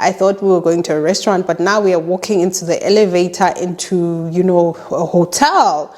I thought we were going to a restaurant, but now we are walking into the elevator into, you know, a hotel.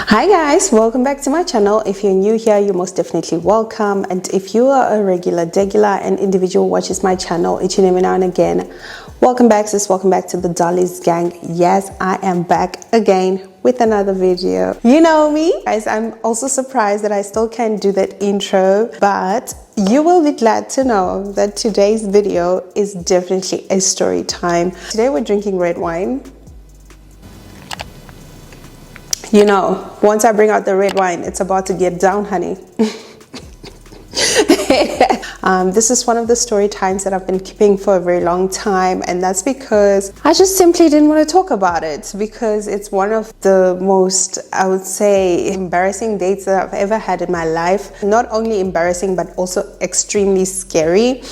Hi guys, welcome back to my channel. If you're new here, you're most definitely welcome, and if you are a regular and individual watches my channel each and every now and again, welcome back sis, welcome back to the Dolly's gang. Yes, I am back again with another video. You know me guys, I'm also surprised that I still can't do that intro, but you will be glad to know that today's video is definitely a story time. Today we're drinking red wine. You know, once I bring out the red wine, it's about to get down, honey. This is one of the story times that I've been keeping for a very long time, and that's because I just simply didn't want to talk about it, because it's one of the most, I would say, embarrassing dates that I've ever had in my life. Not only embarrassing, but also extremely scary.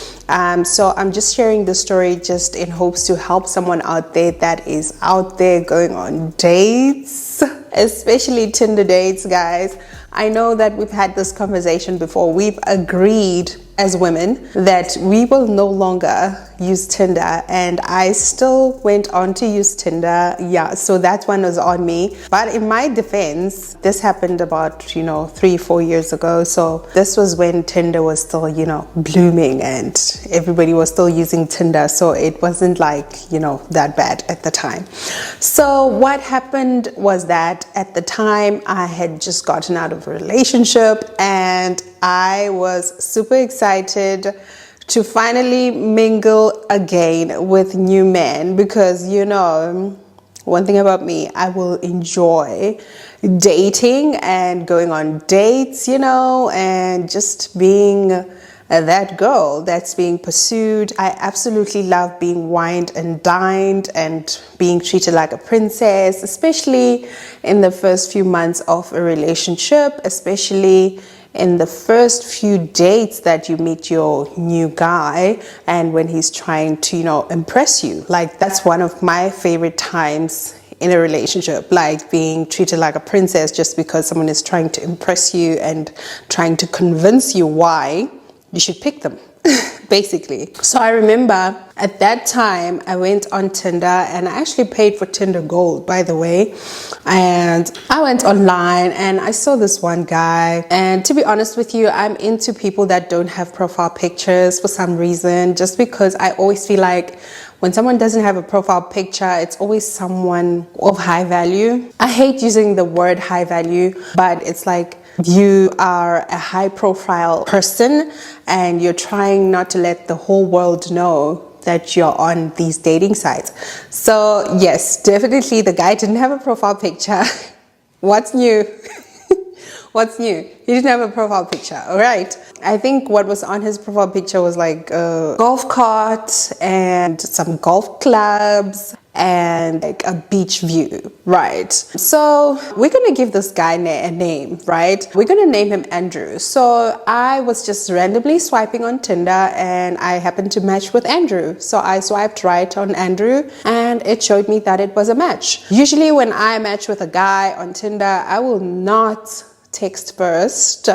So I'm just sharing the story just in hopes to help someone out there that is out there going on dates, especially Tinder dates, guys. I know that we've had this conversation before. We've agreed as women that we will no longer use Tinder, and I still went on to use Tinder. Yeah, so that one was on me. But in my defense, this happened about, 3-4 years ago. So this was when Tinder was still, blooming, and everybody was still using Tinder. So it wasn't like, that bad at the time. So what happened was that at the time I had just gotten out of a relationship, and I was super excited to finally mingle again with new men, because one thing about me, I will enjoy dating and going on dates, and just being that girl that's being pursued. I absolutely love being wined and dined and being treated like a princess, especially in the first few months of a relationship, especially in the first few dates that you meet your new guy, and when he's trying to, impress you. Like, that's one of my favorite times in a relationship, like being treated like a princess just because someone is trying to impress you and trying to convince you why you should pick them, basically. So I remember at that time I went on Tinder, and I actually paid for Tinder Gold, by the way, and I went online and I saw this one guy. And to be honest with you, I'm into people that don't have profile pictures for some reason, just because I always feel like when someone doesn't have a profile picture, it's always someone of high value. I hate using the word high value, but it's like you are a high profile person and you're trying not to let the whole world know that you're on these dating sites. So yes, definitely the guy didn't have a profile picture. What's new? What's new? He didn't have a profile picture. All right. I think what was on his profile picture was like a golf cart and some golf clubs and like a beach view, right? So we're gonna give this guy a name, right? We're gonna name him Andrew. So I was just randomly swiping on Tinder, and I happened to match with Andrew. So I swiped right on Andrew, and it showed me that it was a match. Usually when I match with a guy on Tinder, I will not text first,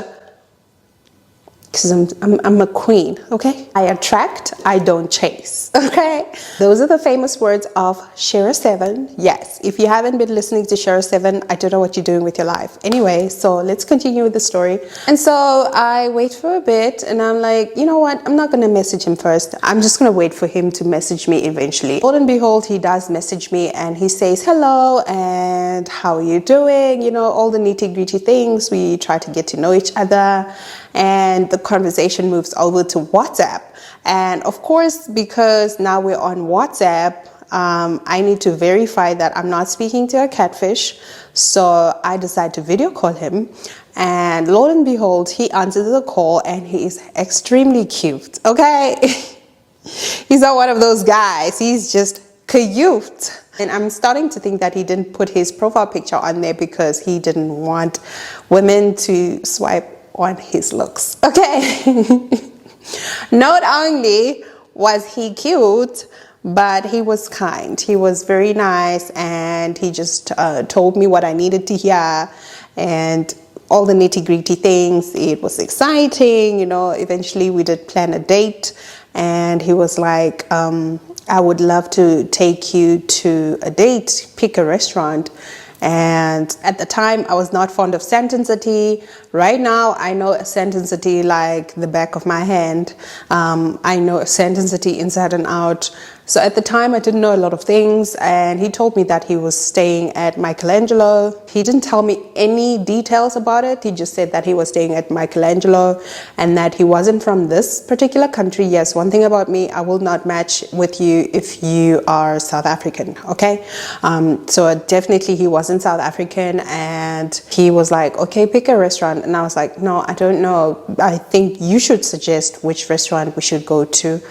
because I'm a queen, okay? I attract, I don't chase, okay? Those are the famous words of Shara 7. Yes, if you haven't been listening to Shara 7, I don't know what you're doing with your life. Anyway, so let's continue with the story. And so I wait for a bit, and I'm like, you know what? I'm not gonna message him first. I'm just gonna wait for him to message me eventually. Lo and behold, he does message me, and he says, hello, and how are you doing? All the nitty-gritty things. We try to get to know each other, and the conversation moves over to WhatsApp. And of course, because now we're on WhatsApp, I need to verify that I'm not speaking to a catfish. So I decide to video call him, and lo and behold, he answers the call, and he is extremely cute, okay? He's not one of those guys. He's just cute. And I'm starting to think that he didn't put his profile picture on there because he didn't want women to swipe on his looks, okay? Not only was he cute, but he was kind. He was very nice, and he just told me what I needed to hear and all the nitty-gritty things. It was exciting, you know. Eventually we did plan a date, and he was like, I would love to take you to a date, pick a restaurant. And at the time, I was not fond of City. Right now, I know City like the back of my hand. I know City inside and out. So at the time, I didn't know a lot of things, and he told me that he was staying at Michelangelo. He didn't tell me any details about it. He just said that he was staying at Michelangelo and that he wasn't from this particular country. Yes, one thing about me, I will not match with you if you are South African, okay? So definitely he wasn't South African, and he was like, okay, pick a restaurant. And I was like, no, I don't know. I think you should suggest which restaurant we should go to.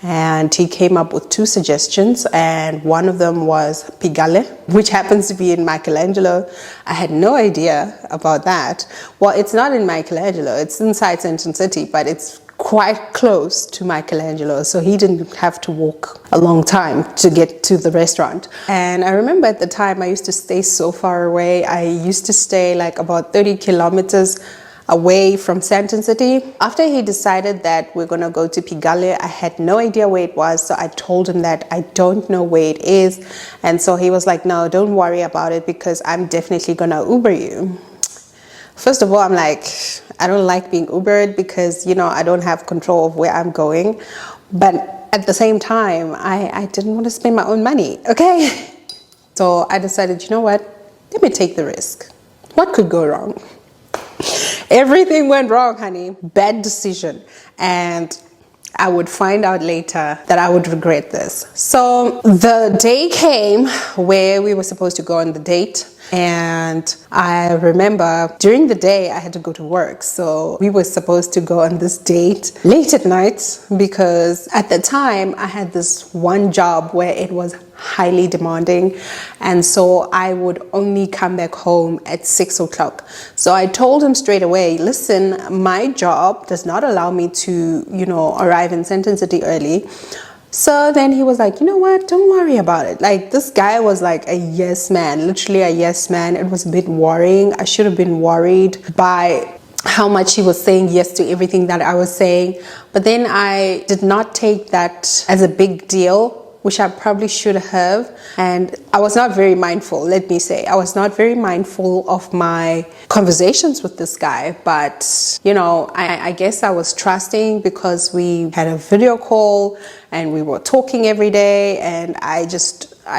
And he came up with 2 suggestions, and one of them was Pigale, which happens to be in Michelangelo. I had no idea about that. Well, it's not in Michelangelo, it's inside Central City, but it's quite close to Michelangelo, so he didn't have to walk a long time to get to the restaurant. And I remember at the time I used to stay so far away. I used to stay like about 30 kilometers away from Central City. After he decided that we're gonna go to Pigale, I had no idea where it was, so I told him that I don't know where it is. And so he was like, no, don't worry about it, because I'm definitely gonna Uber you. First of all, I'm like, I don't like being Ubered because, you know, I don't have control of where I'm going. But at the same time, I didn't want to spend my own money, okay? So I decided, you know what? Let me take the risk. What could go wrong? Everything went wrong, honey. Bad decision. And I would find out later that I would regret this. So the day came where we were supposed to go on the date. And I remember during the day I had to go to work. So we were supposed to go on this date late at night, because at the time I had this one job where it was highly demanding, and so I would only come back home at 6 o'clock. So I told him straight away, listen, my job does not allow me to, you know, arrive in Central City early. So then he was like, you know what, don't worry about it. Like, this guy was like a yes man, literally a yes man. It was a bit worrying. I should have been worried by how much he was saying yes to everything that I was saying. But then I did not take that as a big deal, which I probably should have. And I was not very mindful, let me say. I was not very mindful of my conversations with this guy. But, you know, I guess I was trusting because we had a video call and we were talking every day, and I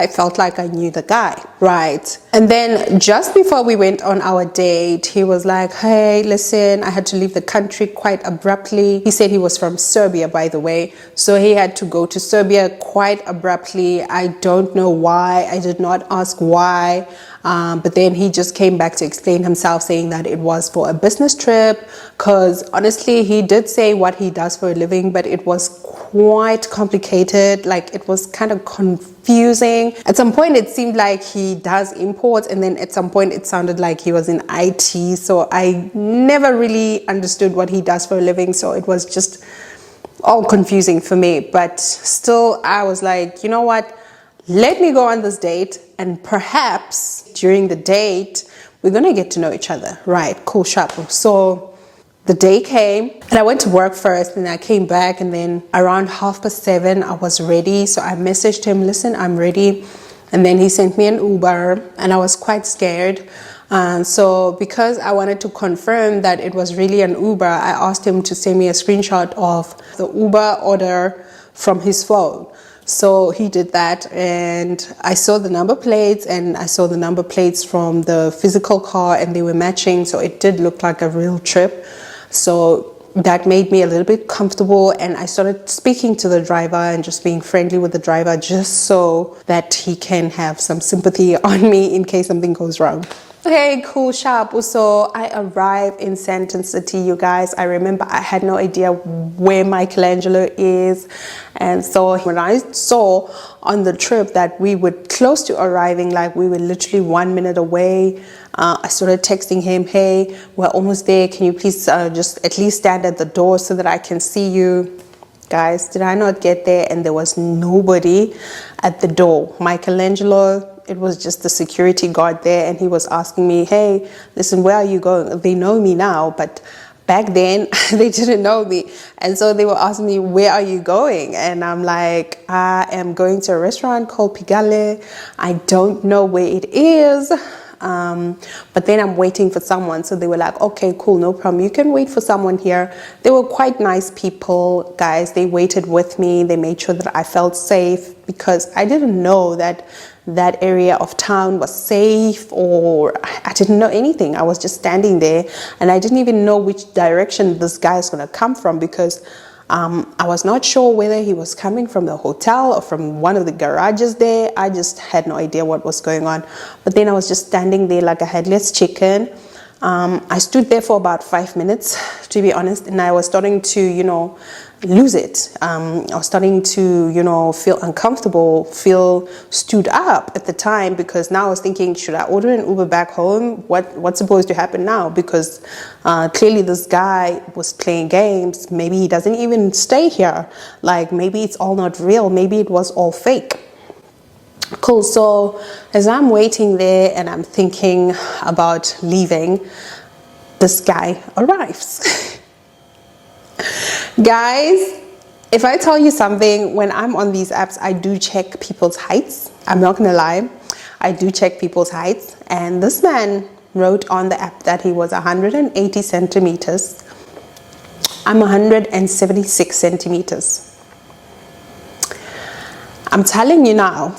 felt like I knew the guy, right? And then just before we went on our date, he was like, hey, listen, I had to leave the country quite abruptly. He said he was from Serbia, by the way. So he had to go to Serbia quite abruptly. I don't know why. I did not ask why. But then he just came back to explain himself, saying that it was for a business trip, because honestly, he did say what he does for a living, but it was quite complicated. Like, it was kind of confusing. At some point, it seemed like he does imports, and then at some point, it sounded like he was in IT. So I never really understood what he does for a living. So it was just all confusing for me. But still, I was like, you know what? Let me go on this date, and perhaps during the date, we're going to get to know each other. Right, cool, sharp. So the day came, and I went to work first, and I came back, and then around 7:30, I was ready. So I messaged him, listen, I'm ready. And then he sent me an Uber, and I was quite scared. So because I wanted to confirm that it was really an Uber, I asked him to send me a screenshot of the Uber order from his phone. So he did that, and I saw the number plates, and I saw the number plates from the physical car, and they were matching. So it did look like a real trip. So that made me a little bit comfortable, and I started speaking to the driver and just being friendly with the driver, just so that he can have some sympathy on me in case something goes wrong. Okay, cool, sharp. So I arrived in Central City, you guys. I remember I had no idea where Michelangelo is. And so when I saw on the trip that we were close to arriving, like we were literally 1 minute away, I started texting him, hey, we're almost there. Can you please just at least stand at the door so that I can see you? guys, did I not get there and there was nobody at the door. Michelangelo, it was just the security guard there, and he was asking me, hey, listen, where are you going? They know me now, but back then they didn't know me, and so they were asking me, where are you going? And I'm like, I am going to a restaurant called Pigale. I don't know where it is, but then I'm waiting for someone. So they were like, okay, cool, no problem, you can wait for someone here. They were quite nice people, guys. They waited with me. They made sure that I felt safe, because I didn't know that that area of town was safe, or I didn't know anything. I was just standing there, and I didn't even know which direction this guy is going to come from, because I was not sure whether he was coming from the hotel or from one of the garages there. I just had no idea what was going on. But then I was just standing there like a headless chicken. I stood there for about 5 minutes, to be honest, and I was starting to, lose it. I was starting to, feel uncomfortable, feel stood up at the time, because now I was thinking, should I order an Uber back home? What's supposed to happen now? Because clearly this guy was playing games. Maybe he doesn't even stay here. Like, maybe it's all not real. Maybe it was all fake. Cool. So as I'm waiting there and I'm thinking about leaving, this guy arrives. Guys, if I tell you something, when I'm on these apps, I do check people's heights. I'm not gonna lie, I do check people's heights. And this man wrote on the app that he was 180 centimeters. I'm 176 centimeters. I'm telling you now,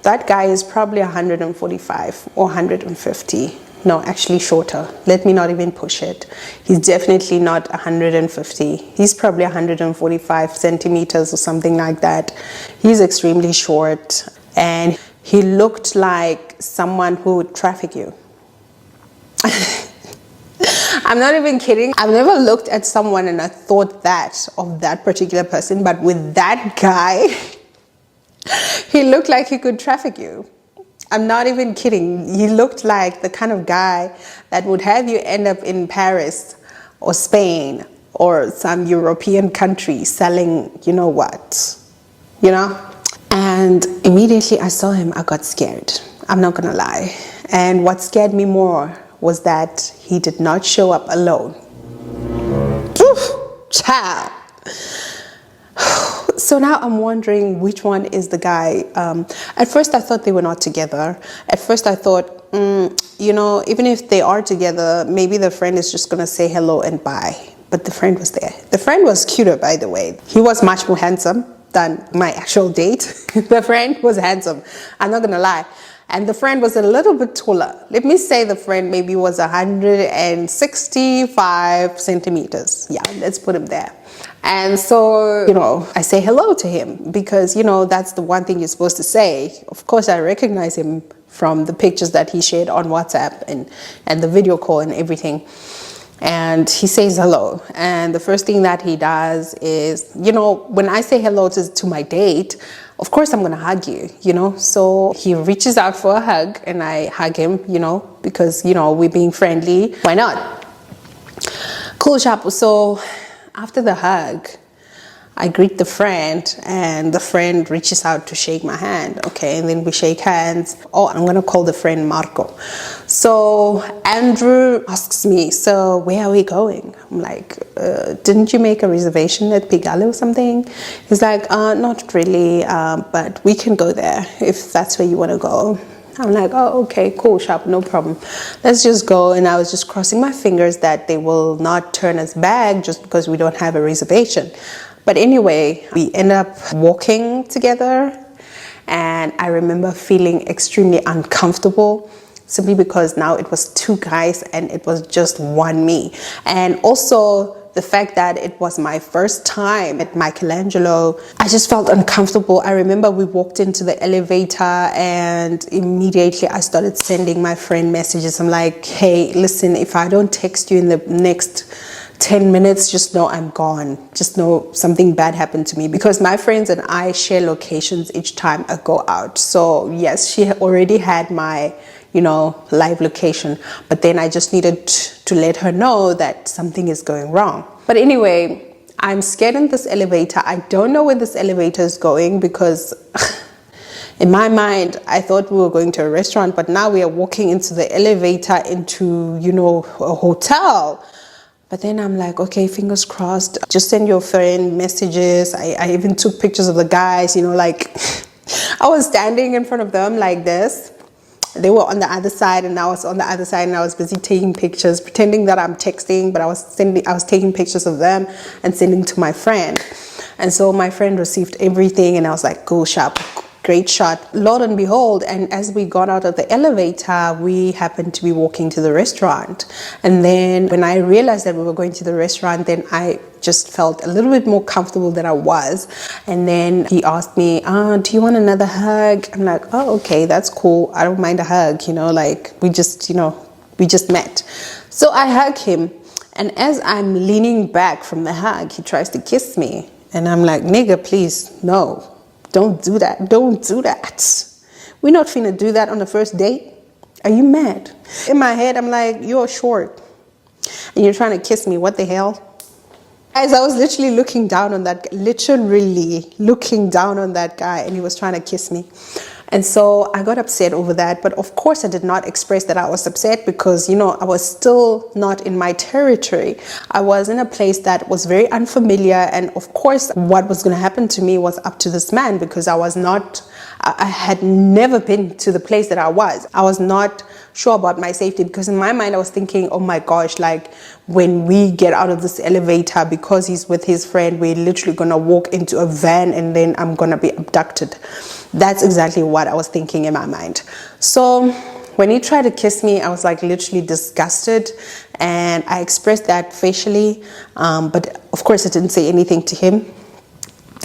that guy is probably 145 or 150. No, actually shorter. Let me not even push it. He's definitely not 150. He's probably 145 centimeters or something like that. He's extremely short, and he looked like someone who would traffic you. I'm not even kidding. I've never looked at someone and I thought that of that particular person, but with that guy, he looked like he could traffic you. I'm not even kidding. He looked like the kind of guy that would have you end up in Paris or Spain or some European country selling, you know what, And immediately I saw him, I got scared. I'm not gonna lie. And what scared me more was that he did not show up alone. Oof, child. So now I'm wondering which one is the guy. At first I thought they were not together. At first I thought, even if they are together, maybe the friend is just gonna say hello and bye. But the friend was there. The friend was cuter, by the way. He was much more handsome than my actual date. The friend was handsome, I'm not gonna lie. And the friend was a little bit taller. Let me say the friend maybe was 165 centimeters. Yeah, let's put him there. And so, I say hello to him because, that's the one thing you're supposed to say. Of course, I recognize him from the pictures that he shared on WhatsApp and the video call and everything. And he says hello. And the first thing that he does is, when I say hello to my date, of course I'm going to hug you, So he reaches out for a hug and I hug him, because, we're being friendly. Why not? Cool, Chapo. So after the hug, I greet the friend and the friend reaches out to shake my hand. Okay, and then we shake hands. Oh, I'm gonna call the friend Marco. So Andrew asks me, so where are we going? I'm like, didn't you make a reservation at Pigale or something? He's like, not really, but we can go there if that's where you wanna go. I'm like, oh, okay, cool, sharp, no problem. Let's just go. And I was just crossing my fingers that they will not turn us back just because we don't have a reservation. But anyway, we end up walking together. And I remember feeling extremely uncomfortable simply because now it was two guys and it was just one me. And also the fact that it was my first time at Michelangelo, I just felt uncomfortable. I remember we walked into the elevator and immediately I started sending my friend messages. I'm like, hey, listen, if I don't text you in the next 10 minutes, just know I'm gone. Just know something bad happened to me, because my friends and I share locations each time I go out. So yes, she already had my live location, but then I just needed to let her know that something is going wrong. But anyway, I'm scared in this elevator. I don't know where this elevator is going because in my mind, I thought we were going to a restaurant, but now we are walking into the elevator into, you know, a hotel. But then I'm like, okay, fingers crossed. Just send your friend messages. I even took pictures of the guys, you know, like I was standing in front of them like this. They were on the other side and I was on the other side, and I was busy taking pictures, pretending that I'm texting, but I was taking pictures of them and sending to my friend. And so my friend received everything and I was like, go sharp, great shot. Lord and behold, and as we got out of the elevator, we happened to be walking to the restaurant. And then when I realized that we were going to the restaurant, then I just felt a little bit more comfortable than I was. And then he asked me, do you want another hug? I'm like, oh, okay, that's cool. I don't mind a hug, you know, like we just met. So I hug him. And as I'm leaning back from the hug, he tries to kiss me. And I'm like, nigga, please, no. Don't do that. Don't do that. We're not finna do that on the first date. Are you mad? In my head, I'm like, you're short and you're trying to kiss me. What the hell? Guys, I was literally looking down on that guy, and he was trying to kiss me. And so I got upset over that. But of course, I did not express that I was upset because, you know, I was still not in my territory. I was in a place that was very unfamiliar. And of course, what was going to happen to me was up to this man, because I had never been to the place that I was. I was not sure about my safety, because in my mind I was thinking, oh my gosh, like when we get out of this elevator, because he's with his friend, we're literally gonna walk into a van and then I'm gonna be abducted. That's exactly what I was thinking in my mind. So when he tried to kiss me, I was like literally disgusted, and I expressed that facially, but of course I didn't say anything to him.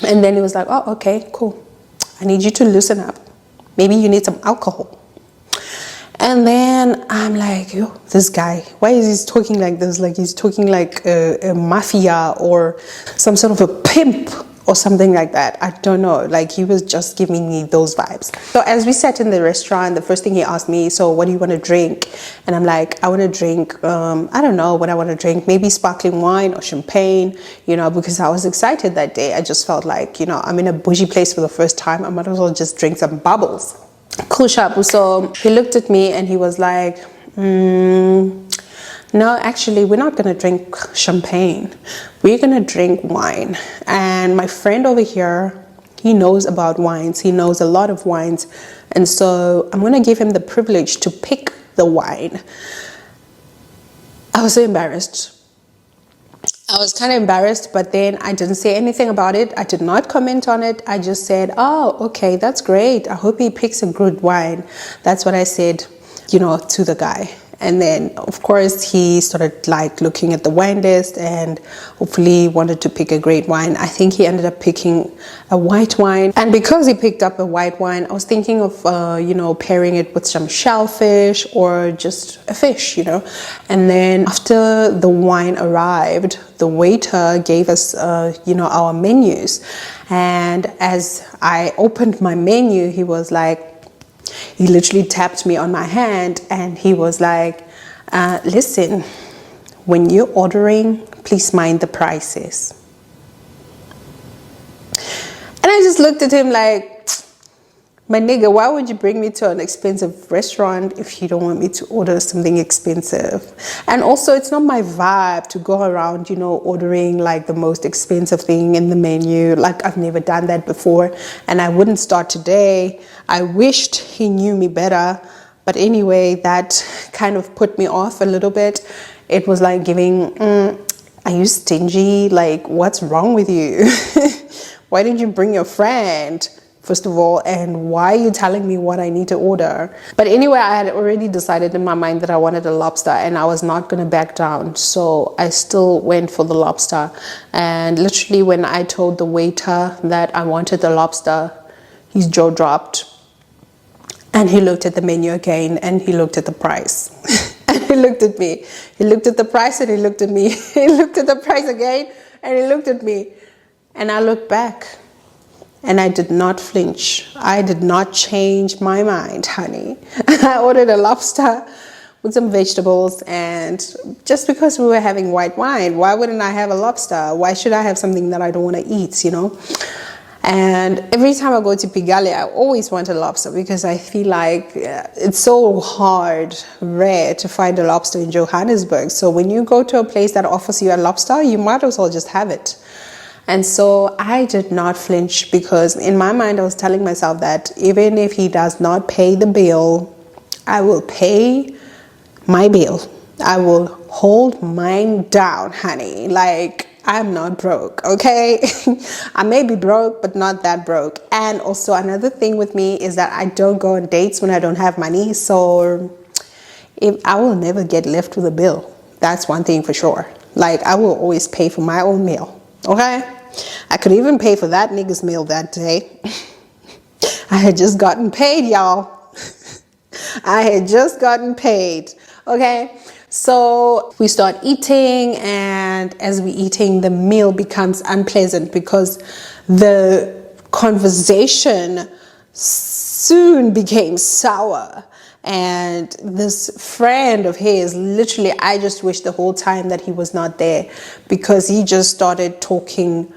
And then he was like, oh, okay, cool, I need you to loosen up, maybe you need some alcohol. And then I'm like, yo, this guy, why is he talking like this? Like he's talking like a mafia or some sort of a pimp or something like that. I don't know. Like he was just giving me those vibes. So as we sat in the restaurant, the first thing he asked me, so what do you want to drink? And I'm like, I want to drink, I don't know what I want to drink. Maybe sparkling wine or champagne, you know, because I was excited that day. I just felt like, you know, I'm in a bougie place for the first time. I might as well just drink some bubbles. Cool sharp. So he looked at me and he was like, no, actually, we're not going to drink champagne. We're going to drink wine. And my friend over here, he knows about wines. He knows a lot of wines. And so I'm going to give him the privilege to pick the wine. I was so embarrassed. I was kind of embarrassed, but then I didn't say anything about it. I did not comment on it. I just said, oh, okay, that's great. I hope he picks a good wine. That's what I said, you know, to the guy. And then, of course, he started like looking at the wine list and hopefully wanted to pick a great wine. I think he ended up picking a white wine. And because he picked up a white wine, I was thinking of, you know, pairing it with some shellfish or just a fish, you know. And then after the wine arrived, the waiter gave us, you know, our menus. And as I opened my menu, he was like, he literally tapped me on my hand and he was like, listen, when you're ordering, please mind the prices. And I just looked at him like, my nigga, why would you bring me to an expensive restaurant if you don't want me to order something expensive? And also, it's not my vibe to go around, you know, ordering like the most expensive thing in the menu. Like, I've never done that before, and I wouldn't start today. I wished he knew me better. But anyway, that kind of put me off a little bit. It was like giving, are you stingy? Like, what's wrong with you? Why didn't you bring your friend? First of all, and why are you telling me what I need to order? But anyway, I had already decided in my mind that I wanted a lobster and I was not going to back down. So I still went for the lobster. And literally when I told the waiter that I wanted the lobster, his jaw dropped. And he looked at the menu again and he looked at the price. And he looked at me. He looked at the price and he looked at me. He looked at the price again and he looked at me. And I looked back. And I did not flinch. I did not change my mind, honey. I ordered a lobster with some vegetables, and just because we were having white wine, why wouldn't I have a lobster? Why should I have something that I don't want to eat, you know? And every time I go to Pigalle, I always want a lobster because I feel like it's so rare to find a lobster in Johannesburg. So when you go to a place that offers you a lobster, you might as well just have it. And so I did not flinch, because in my mind I was telling myself that even if he does not pay the bill, I will pay my bill. I will hold mine down, honey. Like, I'm not broke, okay? I may be broke, but not that broke. And also another thing with me is that I don't go on dates when I don't have money. So I will never get left with a bill. That's one thing for sure. Like, I will always pay for my own meal, okay? I could even pay for that nigga's meal that day. I had just gotten paid, y'all. I had just gotten paid, okay? So we start eating, and as we eating, the meal becomes unpleasant because the conversation soon became sour. And this friend of his, literally, I just wish the whole time that he was not there, because he just started talking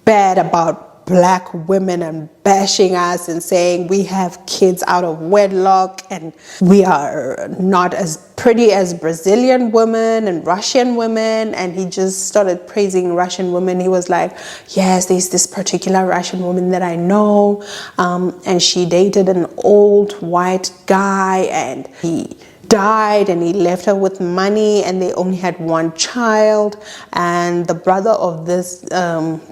bad about black women and bashing us and saying we have kids out of wedlock and we are not as pretty as Brazilian women and Russian women. And he just started praising Russian women. He was like, yes, there's this particular Russian woman that I know, and she dated an old white guy, and he died and he left her with money, and they only had one child, and the brother of this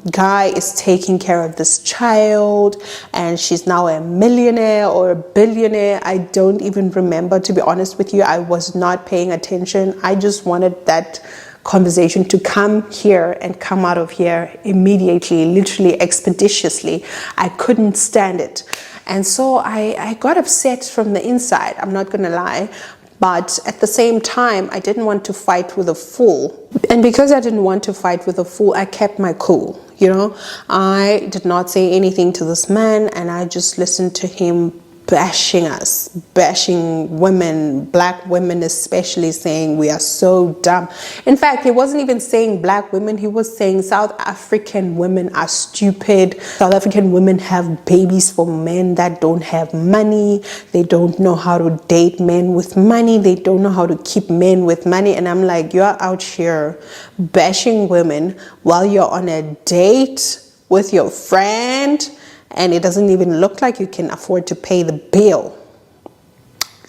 guy is taking care of this child, and she's now a millionaire or a billionaire. I don't even remember, to be honest with you. I was not paying attention. I just wanted that conversation to come here and come out of here immediately, literally expeditiously. I couldn't stand it. And so I got upset from the inside, I'm not gonna lie. But at the same time, I didn't want to fight with a fool. And because I didn't want to fight with a fool, I kept my cool, you know. I did not say anything to this man, and I just listened to him bashing us, bashing women, black women especially, saying we are so dumb. In fact, he wasn't even saying black women, he was saying South African women are stupid. South African women have babies for men that don't have money. They don't know how to date men with money. They don't know how to keep men with money. And I'm like, you're out here bashing women while you're on a date with your friend, and it doesn't even look like you can afford to pay the bill.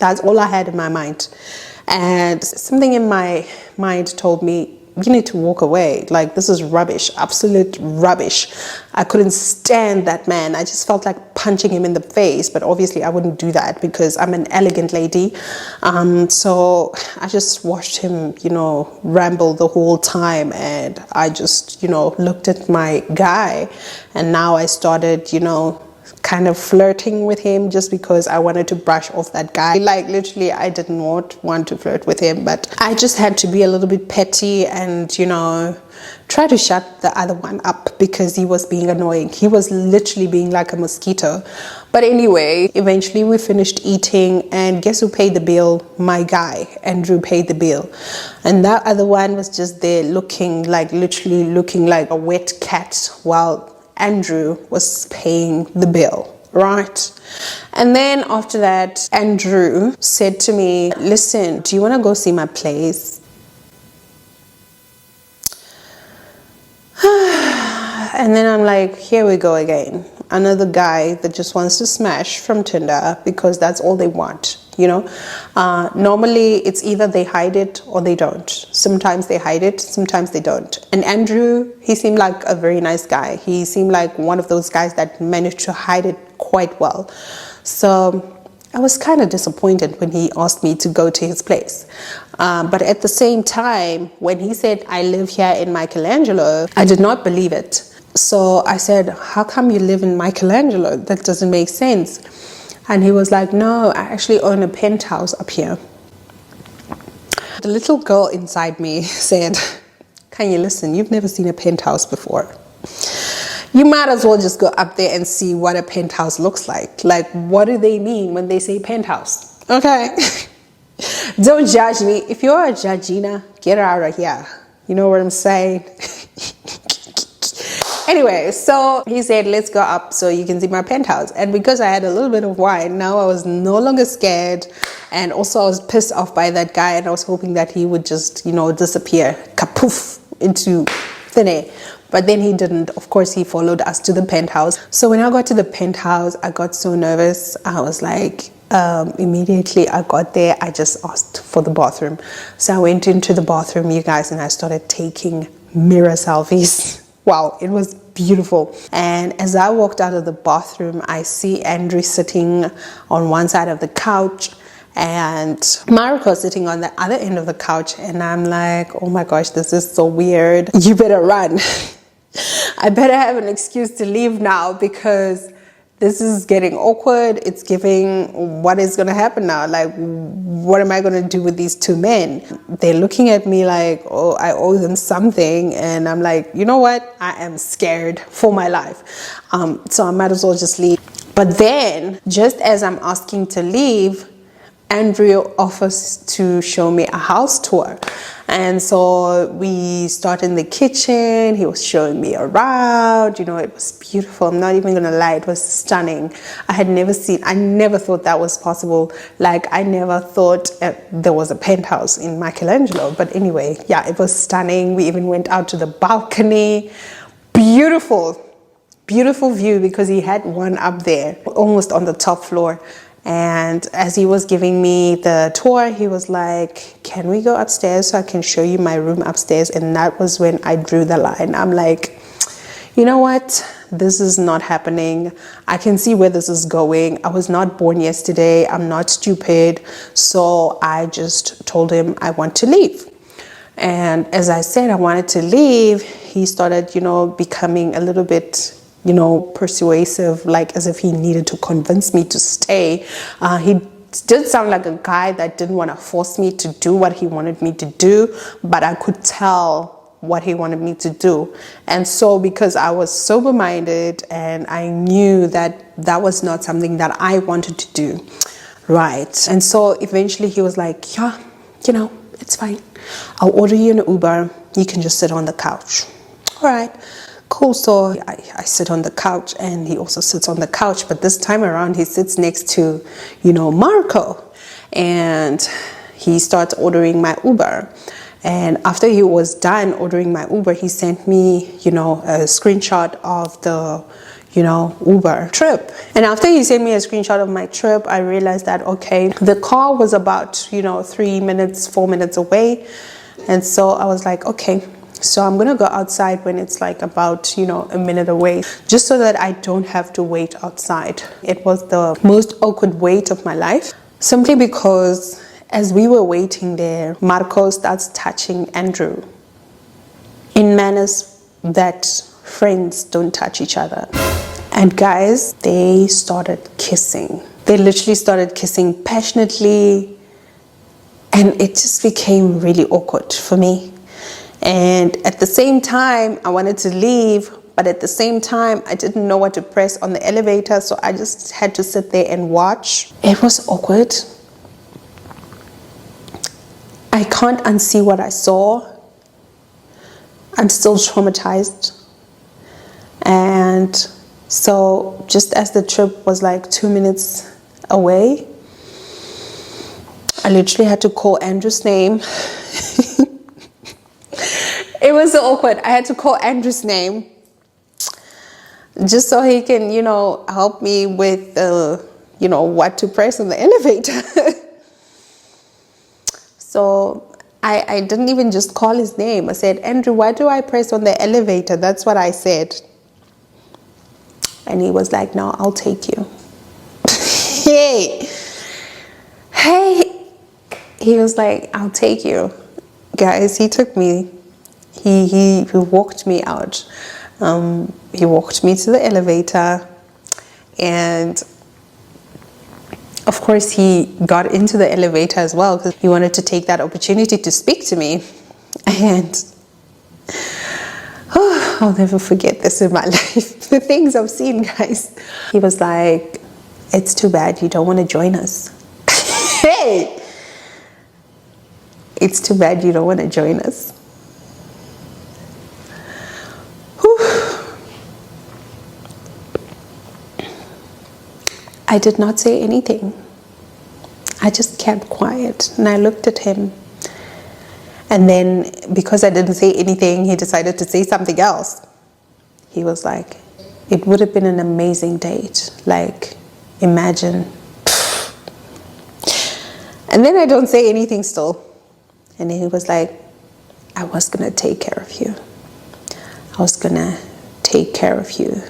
That's all I had in my mind. And something in my mind told me, you need to walk away. Like, this is rubbish, absolute rubbish. I couldn't stand that man. I just felt like punching him in the face, but obviously I wouldn't do that because I'm an elegant lady. So I just watched him, you know, ramble the whole time, and I just, you know, looked at my guy, and now I started, you know, kind of flirting with him just because I wanted to brush off that guy. Like, literally, I didn't want to flirt with him, but I just had to be a little bit petty and, you know, try to shut the other one up because he was being annoying. He was literally being like a mosquito. But anyway, eventually we finished eating, and guess who paid the bill? My guy, Andrew, paid the bill. And that other one was just there looking like, literally looking like a wet cat while Andrew was paying the bill, right? And then after that, Andrew said to me, listen, do you want to go see my place? And then I'm like, here we go again. Another guy that just wants to smash from Tinder because that's all they want, you know. Normally it's either they hide it or they don't. Sometimes they hide it, sometimes they don't. And Andrew, he seemed like a very nice guy. He seemed like one of those guys that managed to hide it quite well. So I was kind of disappointed when he asked me to go to his place. But at the same time, when he said, I live here in Michelangelo, I did not believe it. So I said, how come you live in Michelangelo? That doesn't make sense. And he was like, no, I actually own a penthouse up here. The little girl inside me said, can you listen? You've never seen a penthouse before. You might as well just go up there and see what a penthouse looks like. Like, what do they mean when they say penthouse? Okay. Don't judge me. If you're a judgina, get out of here. You know what I'm saying? Anyway, so he said, let's go up so you can see my penthouse. And because I had a little bit of wine, now I was no longer scared. And also I was pissed off by that guy, and I was hoping that he would just, disappear, kapoof, into thin air. But then he didn't. Of course, he followed us to the penthouse. So when I got to the penthouse, I got so nervous. I was like, immediately I got there, I just asked for the bathroom. So I went into the bathroom, you guys, and I started taking mirror selfies. Wow, it was beautiful. And as I walked out of the bathroom, I see Andrew sitting on one side of the couch and Marco sitting on the other end of the couch. And I'm like, oh my gosh, this is so weird. You better run. I better have an excuse to leave now, because this is getting awkward. It's giving, what is going to happen now? Like, what am I going to do with these two men? They're looking at me like, oh, I owe them something. And I'm like, you know what? I am scared for my life. So I might as well just leave. But then, just as I'm asking to leave, Andrew offers to show me a house tour. And so we start in the kitchen. He was showing me around. It was beautiful. I'm not even gonna lie, it was stunning. I never thought that was possible. Like, I never thought there was a penthouse in Michelangelo. But anyway, yeah, it was stunning. We even went out to the balcony. Beautiful view, because he had one up there almost on the top floor. And as he was giving me the tour, he was like, can we go upstairs so I can show you my room upstairs? And that was when I drew the line. I'm like, you know what? This is not happening. I can see where this is going. I was not born yesterday. I'm not stupid. So I just told him I want to leave. And as I said I wanted to leave, he started, becoming a little bit persuasive, like as if he needed to convince me to stay. He did sound like a guy that didn't want to force me to do what he wanted me to do, but I could tell what he wanted me to do. And so, because I was sober-minded and I knew that that was not something that I wanted to do, right? And so eventually he was like, yeah, it's fine. I'll order you an Uber. You can just sit on the couch. All right. Cool. So I sit on the couch, and he also sits on the couch, but this time around he sits next to, Marco, and he starts ordering my Uber. And after he was done ordering my Uber, he sent me, a screenshot of the, Uber trip. And after he sent me a screenshot of my trip, I realized that, okay, the car was about, 4 minutes away. And so I was like, okay, so I'm gonna go outside when it's like about, a minute away, just so that I don't have to wait outside. It was the most awkward wait of my life, simply because as we were waiting there, Marco starts touching Andrew in manners that friends don't touch each other. And guys, they started kissing. They literally started kissing passionately, and it just became really awkward for me. And at the same time, I wanted to leave, but at the same time, I didn't know what to press on the elevator, so I just had to sit there and watch. It was awkward. I can't unsee what I saw. I'm still traumatized. And so just as the trip was like 2 minutes away, I literally had to call Andrew's name. It was so awkward. I had to call Andrew's name just so he can, help me with, what to press on the elevator. So I didn't even just call his name. I said, Andrew, why do I press on the elevator? That's what I said. And he was like, no, I'll take you. Hey. He was like, I'll take you. Guys, he took me. He walked me out. He walked me to the elevator, and of course he got into the elevator as well, because he wanted to take that opportunity to speak to me. And I'll never forget this in my life. The things I've seen, guys. He was like, it's too bad you don't want to join us. Hey, It's too bad you don't want to join us. Whew. I did not say anything. I just kept quiet and I looked at him. And then because I didn't say anything, he decided to say something else. He was like, it would have been an amazing date. Like, imagine. And then I don't say anything still. And he was like, I was going to take care of you. I was going to take care of you.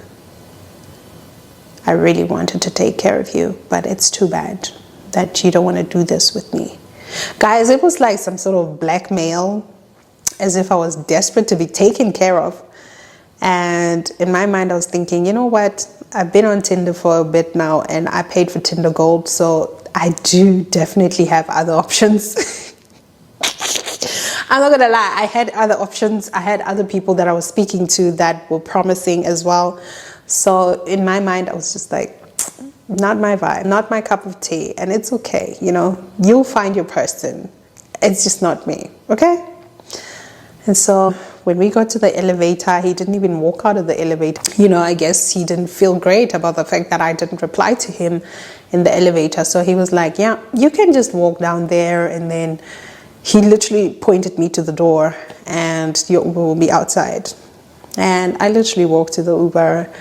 I really wanted to take care of you, but it's too bad that you don't want to do this with me. Guys, it was like some sort of blackmail, as if I was desperate to be taken care of. And in my mind, I was thinking, you know what? I've been on Tinder for a bit now and I paid for Tinder Gold, so I do definitely have other options. I'm not gonna lie, I had other options. I had other people that I was speaking to that were promising as well. So in my mind, I was just like, not my vibe, not my cup of tea. And it's okay, you know, you'll find your person. It's just not me, okay? And so when we got to the elevator, he didn't even walk out of the elevator. You know, I guess he didn't feel great about the fact that I didn't reply to him in the elevator. So he was like, yeah, you can just walk down there. And then he literally pointed me to the door and your Uber will be outside. And I literally walked to the Uber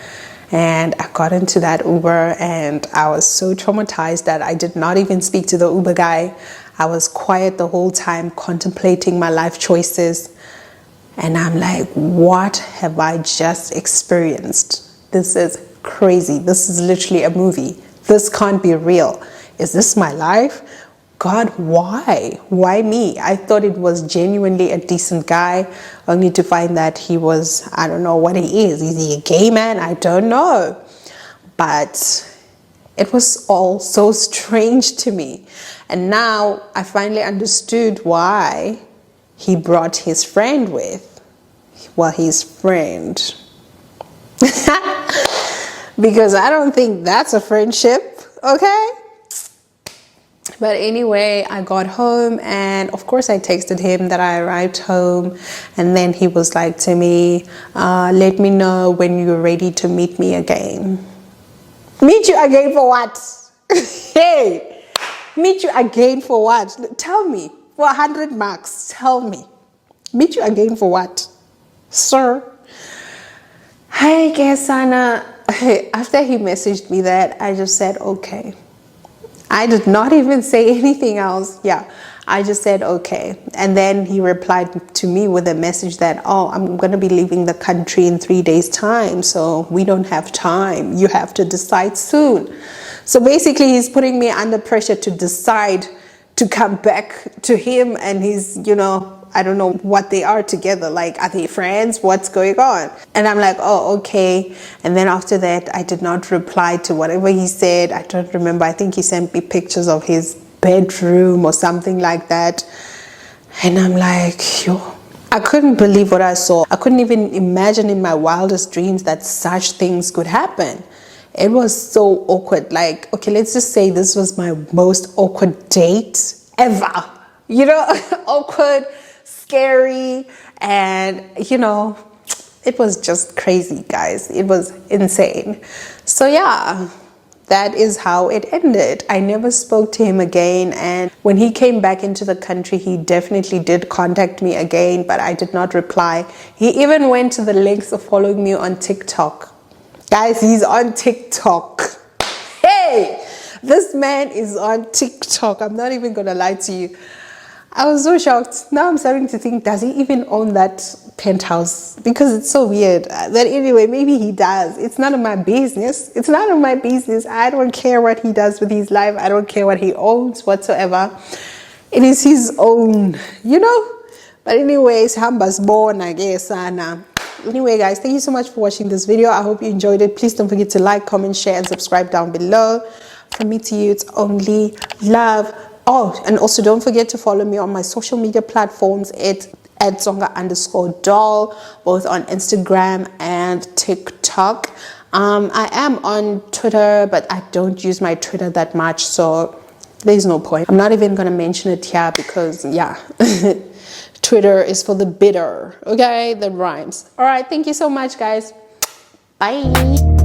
and I got into that Uber and I was so traumatized that I did not even speak to the Uber guy. I was quiet the whole time, contemplating my life choices. And I'm like, what have I just experienced? This is crazy. This is literally a movie. This can't be real. Is this my life? God, why? Why me? I thought it was genuinely a decent guy, only to find that he was, I don't know what he is. Is he a gay man? I don't know. But it was all so strange to me. And now I finally understood why he brought his friend with. Well, his friend. Because I don't think that's a friendship, okay? But anyway, I got home and of course I texted him that I arrived home, and then he was like to me, let me know when you're ready to meet me again. Meet you again for what? Hey, meet you again for what? Tell me, for 100 marks, tell me. Meet you again for what? Sir? Hi, Kesana. After he messaged me that, I just said, okay. I did not even say anything else. Yeah, I just said, okay. And then he replied to me with a message that, oh, I'm going to be leaving the country in 3 days' time. So we don't have time. You have to decide soon. So basically, he's putting me under pressure to decide to come back to him and his, you know, I don't know what they are together. Like, are they friends? What's going on? And I'm like, oh, okay. And then after that, I did not reply to whatever he said. I don't remember. I think he sent me pictures of his bedroom or something like that. And I'm like, yo, I couldn't believe what I saw. I couldn't even imagine in my wildest dreams that such things could happen. It was so awkward. Like, okay, let's just say this was my most awkward date ever. You know, awkward, scary, and you know, it was just crazy, guys. It was insane. So yeah, that is how it ended. I never spoke to him again, and when he came back into the country, he definitely did contact me again, but I did not reply. He even went to the lengths of following me on TikTok. Guys, he's on TikTok. Hey, this man is on TikTok. I'm not even gonna lie to you. I was so shocked. Now I'm starting to think, does he even own that penthouse? Because it's so weird. But anyway, maybe he does. It's none of my business. It's none of my business. I don't care what he does with his life. I don't care what he owns whatsoever. It is his own, you know? But anyways, Hamba's born, I guess, Anna. Anyway, guys, thank you so much for watching this video. I hope you enjoyed it. Please don't forget to like, comment, share, and subscribe down below. From me to you, it's only love. Oh, and also don't forget to follow me on my social media platforms at @zonga_doll, both on Instagram and TikTok. I am on Twitter, but I don't use my Twitter that much, so there's no point. I'm not even gonna mention it here because yeah, Twitter is for the bitter, okay, that rhymes. All right, thank you so much, guys. Bye.